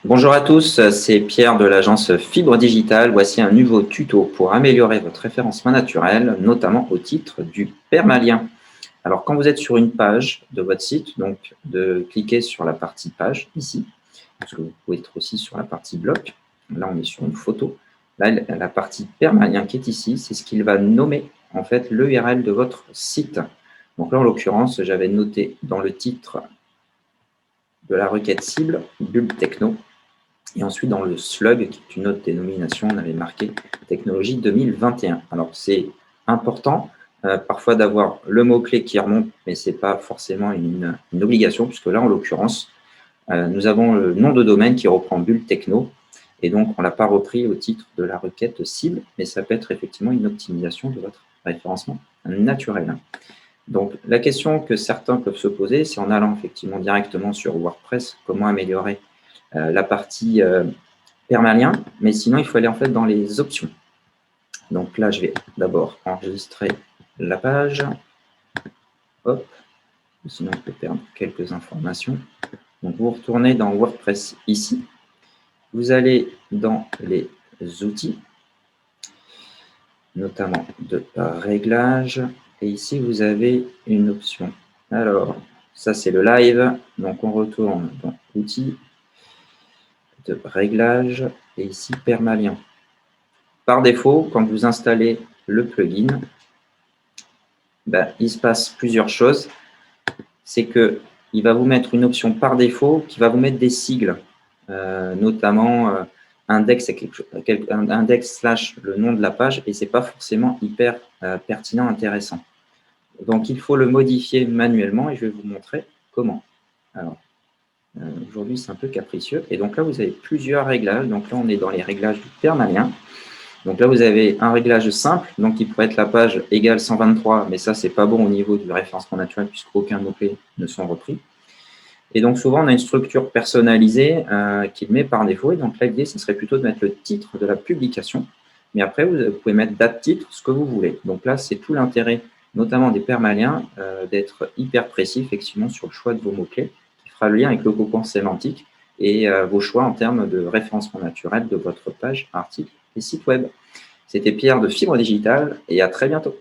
Bonjour à tous, c'est Pierre de l'agence Fibre Digital. Voici un nouveau tuto pour améliorer votre référencement naturel, notamment au titre du permalien. Alors, quand vous êtes sur une page de votre site, donc de cliquer sur la partie page ici, parce que vous pouvez être aussi sur la partie bloc. Là, on est sur une photo. Là, la partie permalien qui est ici, c'est ce qu'il va nommer en fait l'URL de votre site. Donc là, en l'occurrence, j'avais noté dans le titre de la requête cible, Bulb Techno. Et ensuite, dans le slug, qui est une autre dénomination, on avait marqué technologie 2021. Alors, c'est important parfois d'avoir le mot-clé qui remonte, mais ce n'est pas forcément une obligation, puisque là, en l'occurrence, nous avons le nom de domaine qui reprend Bulle Techno. Et donc, on ne l'a pas repris au titre de la requête cible, mais ça peut être effectivement une optimisation de votre référencement naturel. Donc, la question que certains peuvent se poser, c'est en allant effectivement directement sur WordPress, comment améliorer la partie permalien, mais sinon, il faut aller en fait dans les options. Donc là, je vais d'abord enregistrer la page. Hop, sinon on peut perdre quelques informations. Donc vous retournez dans WordPress ici. Vous allez dans les outils, notamment de réglage. Et ici, vous avez une option. Alors, ça c'est le live. Donc on retourne dans outils de réglage et ici permalien. Par défaut, quand vous installez le plugin, il se passe plusieurs choses. C'est qu'il va vous mettre une option par défaut qui va vous mettre des sigles, notamment index, index / le nom de la page, et ce n'est pas forcément hyper pertinent, intéressant. Donc, il faut le modifier manuellement et je vais vous montrer comment. Alors, aujourd'hui, c'est un peu capricieux. Et donc là, vous avez plusieurs réglages. Donc là, on est dans les réglages du permalien. Donc là, vous avez un réglage simple, donc qui pourrait être la page égale 123, mais ça, c'est pas bon au niveau du référencement naturel puisqu'aucun mot-clé ne sont repris. Et donc souvent, on a une structure personnalisée qui le met par défaut. Et donc là, l'idée, ce serait plutôt de mettre le titre de la publication. Mais après, vous pouvez mettre date, titre, ce que vous voulez. Donc là, c'est tout l'intérêt, notamment des permaliens, d'être hyper précis, effectivement, sur le choix de vos mots-clés, qui fera le lien avec le cocon sémantique et vos choix en termes de référencement naturel de votre page, article et site web. C'était Pierre de Fibre Digital et à très bientôt.